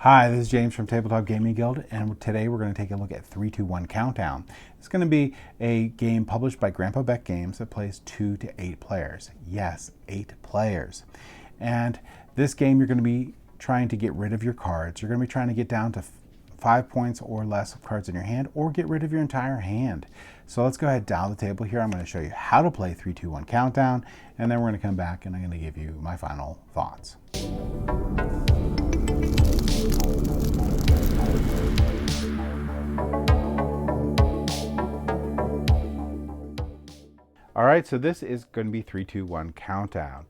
Hi, this is James from Tabletop Gaming Guild, and today we're going to take a look at 3-2-1 Countdown. It's going to be a game published by Grandpa Beck Games that plays 2 to 8 players. Yes, 8 players. And this game, you're going to be trying to get rid of your cards. You're going to be trying to get down to 5 points or less of cards in your hand, or get rid of your entire hand. So let's go ahead down the table here. I'm going to show you how to play 3-2-1 Countdown, and then we're going to come back and I'm going to give you my final thoughts. All right, so this is going to be 3-2-1 Countdown.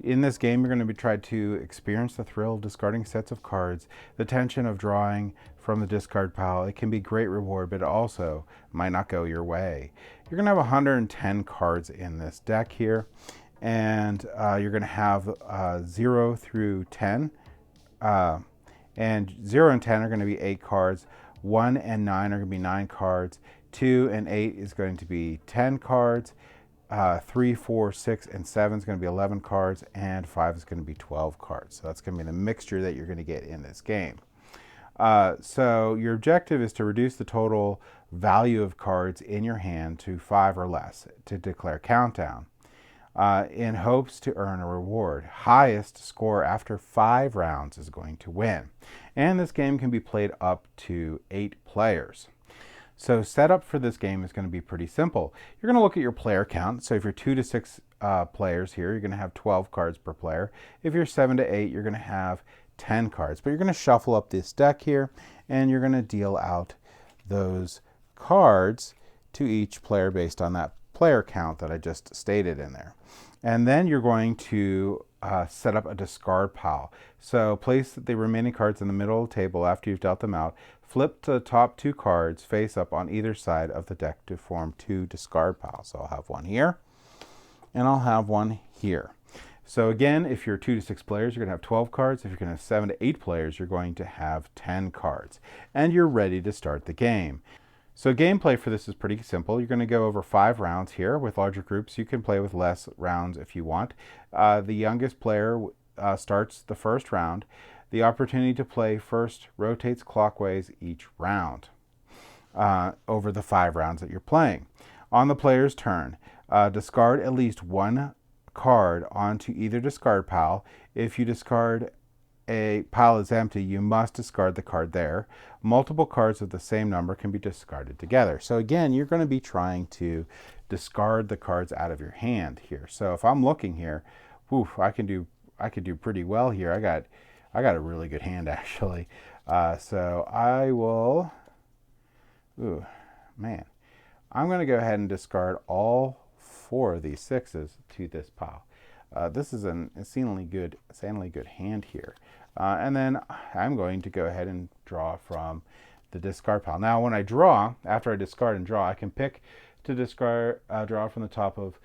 In this game, you're going to try to experience the thrill of discarding sets of cards, the tension of drawing from the discard pile. It can be great reward, but it also might not go your way. You're going to have 110 cards in this deck here, and you're going to have 0 through 10. And 0 and 10 are going to be 8 cards. 1 and 9 are going to be 9 cards. 2 and 8 is going to be 10 cards. 3, 4, 6, and 7 is going to be 11 cards, and 5 is going to be 12 cards. So that's going to be the mixture that you're going to get in this game. So your objective is to reduce the total value of cards in your hand to 5 or less to declare Countdown, in hopes to earn a reward. Highest score after 5 rounds is going to win. And this game can be played up to 8 players. So setup for this game is going to be pretty simple. You're going to look at your player count. So if you're 2 to 6 players here, you're going to have 12 cards per player. If you're 7 to 8, you're going to have 10 cards. But you're going to shuffle up this deck here, and you're going to deal out those cards to each player based on that player count that I just stated in there. And then you're going to set up a discard pile. So place the remaining cards in the middle of the table after you've dealt them out. Flip the top 2 cards face up on either side of the deck to form 2 discard piles. So I'll have one here, and I'll have one here. So again, if you're 2 to 6 players, you're going to have 12 cards. If you're going to have 7 to 8 players, you're going to have 10 cards. And you're ready to start the game. So gameplay for this is pretty simple. You're going to go over 5 rounds here. With larger groups, you can play with less rounds if you want. The youngest player starts the first round. The opportunity to play first rotates clockwise each round over the 5 rounds that you're playing. On the player's turn, discard at least 1 card onto either discard pile. If you discard a pile is empty, you must discard the card there. Multiple cards of the same number can be discarded together. So again, you're going to be trying to discard the cards out of your hand here. So if I'm looking here, I can do pretty well here. I got a really good hand actually. So I will, I'm going to go ahead and discard all 4 of these 6s to this pile. This is an insanely good hand here. And then I'm going to go ahead and draw from the discard pile. Now when I draw, after I discard and draw, I can pick to discard, draw from the top of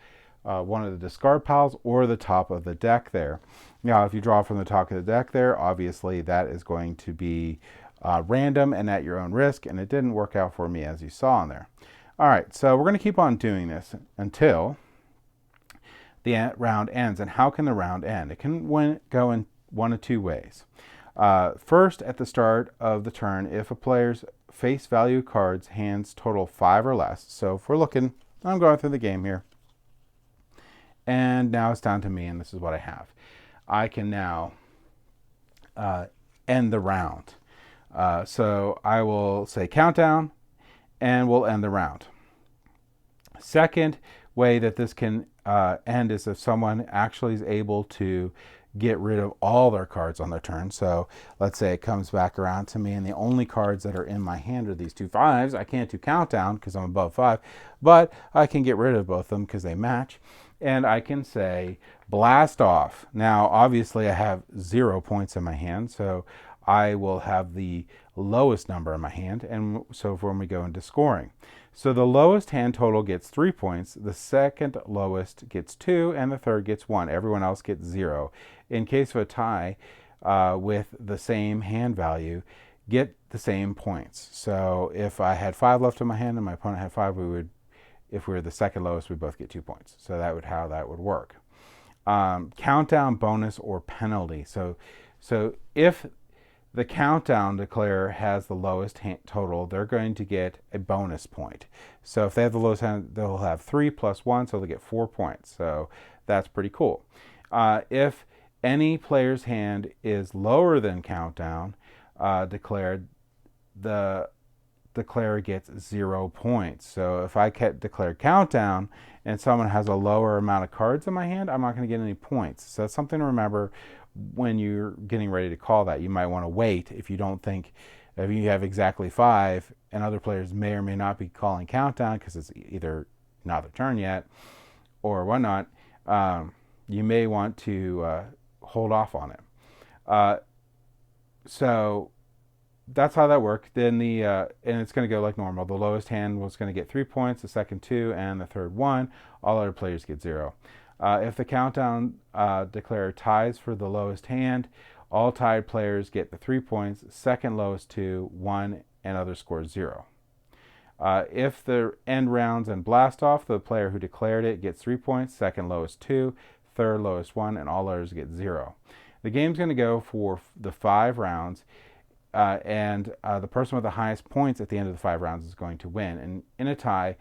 one of the discard piles or the top of the deck there. Now if you draw from the top of the deck there, obviously that is going to be random and at your own risk, and it didn't work out for me as you saw in there. All right, so we're going to keep on doing this until the round ends. And how can the round end? It can go in one of 2 ways. First, at the start of the turn, if a player's face value cards hands total 5 or less. So if we're looking, I'm going through the game here, and now it's down to me, and this is what I have. I can now end the round. So I will say Countdown, and we'll end the round. Second way that this can end is if someone actually is able to get rid of all their cards on their turn. So let's say it comes back around to me, and the only cards that are in my hand are these 2 5s. I can't do Countdown because I'm above 5, but I can get rid of both of them because they match. And I can say Blast Off. Now obviously I have 0 points in my hand, so I will have the lowest number in my hand, and so when we go into scoring. So the lowest hand total gets 3 points, the second lowest gets 2, and the third gets 1. Everyone else gets 0. In case of a tie with the same hand value, get the same points. So if I had 5 left in my hand and my opponent had 5, if we were the second lowest, we both get 2 points. So that would how that would work. Countdown, bonus, or penalty. So if the countdown declarer has the lowest total, they're going to get a bonus point. So if they have the lowest hand, they'll have 3 plus 1, so they'll get 4 points. So that's pretty cool. If any player's hand is lower than countdown declared, the declarer gets 0 points. So if I declare countdown and someone has a lower amount of cards in my hand, I'm not going to get any points. So that's something to remember when you're getting ready to call that. You might want to wait if you don't think, if you have exactly 5 and other players may or may not be calling countdown because it's either not their turn yet or whatnot, you may want to hold off on it. So that's how that worked. Then and it's going to go like normal. The lowest hand was going to get 3 points, the second 2, and the third 1. All other players get 0. If the countdown declarer ties for the lowest hand, all tied players get the 3 points, second lowest 2, 1, and other scores 0. If the end rounds and blast off, the player who declared it gets 3 points, second lowest 2, third lowest 1, and all others get 0. The game's going to go for the 5 rounds. And the person with the highest points at the end of the 5 rounds is going to win. And in a tie,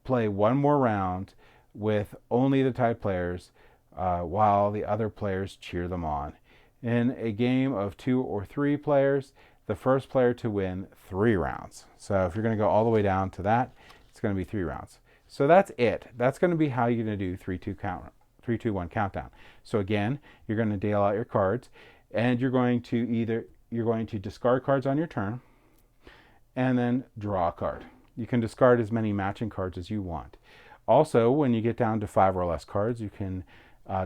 play one more round with only the tied players while the other players cheer them on. In a game of 2 or 3 players, the first player to win 3 rounds. So if you're going to go all the way down to that, it's going to be 3 rounds. So that's it. That's going to be how you're going to do 3, 2, 1 countdown. So again, you're going to deal out your cards. And you're going to discard cards on your turn and then draw a card. You can discard as many matching cards as you want. Also, when you get down to 5 or less cards, you can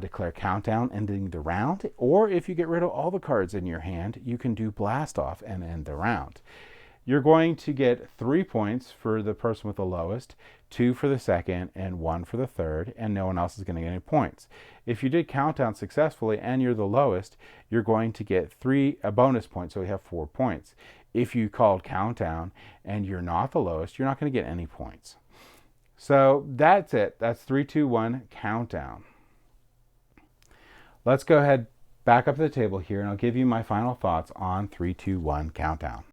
declare countdown ending the round, or if you get rid of all the cards in your hand, you can do blast off and end the round. You're going to get 3 points for the person with the lowest, 2 for the second, and 1 for the third, and no one else is going to get any points. If you did countdown successfully and you're the lowest, you're going to get a bonus point, so we have 4 points. If you called countdown and you're not the lowest, you're not going to get any points. So that's it. That's 3, 2, 1 countdown. Let's go ahead back up to the table here, and I'll give you my final thoughts on 3, 2, 1 countdown.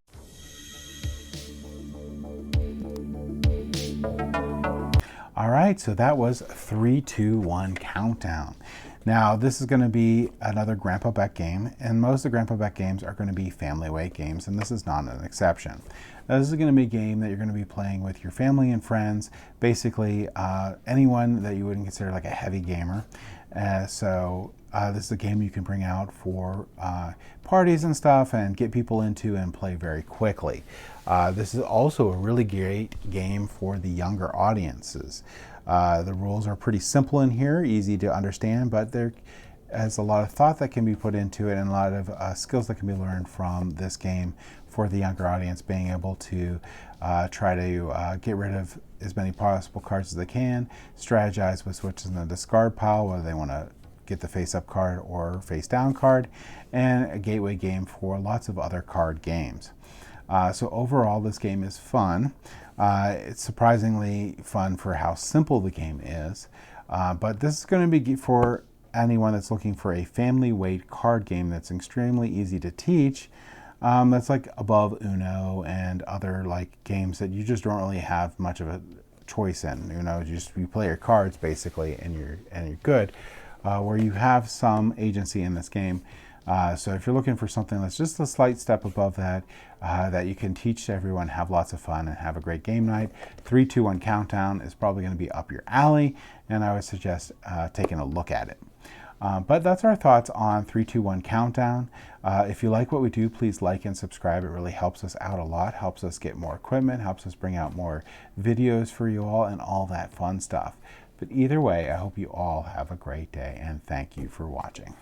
All right, so that was 3, 2, 1 countdown. Now, this is going to be another Grandpa Beck game, and most of the Grandpa Beck games are going to be family weight games, and this is not an exception. Now, this is going to be a game that you're going to be playing with your family and friends, basically anyone that you wouldn't consider like a heavy gamer. This is a game you can bring out for parties and stuff and get people into and play very quickly. This is also a really great game for the younger audiences. The rules are pretty simple in here, easy to understand, but there is a lot of thought that can be put into it and a lot of skills that can be learned from this game for the younger audience, being able to try to get rid of as many possible cards as they can, strategize with switches in the discard pile, whether they want to get the face-up card or face-down card, and a gateway game for lots of other card games. So overall, this game is fun. It's surprisingly fun for how simple the game is, but this is going to be for anyone that's looking for a family weight card game that's extremely easy to teach, that's like above Uno and other like games that you just don't really have much of a choice in. You play your cards basically and you're good. Where you have some agency in this game. So if you're looking for something that's just a slight step above that, that you can teach to everyone, have lots of fun, and have a great game night, 3, 2, 1 countdown is probably going to be up your alley, and I would suggest taking a look at it. But that's our thoughts on 3, 2, 1 countdown. If you like what we do, please like and subscribe. It really helps us out a lot, helps us get more equipment, helps us bring out more videos for you all, and all that fun stuff. But either way, I hope you all have a great day, and thank you for watching.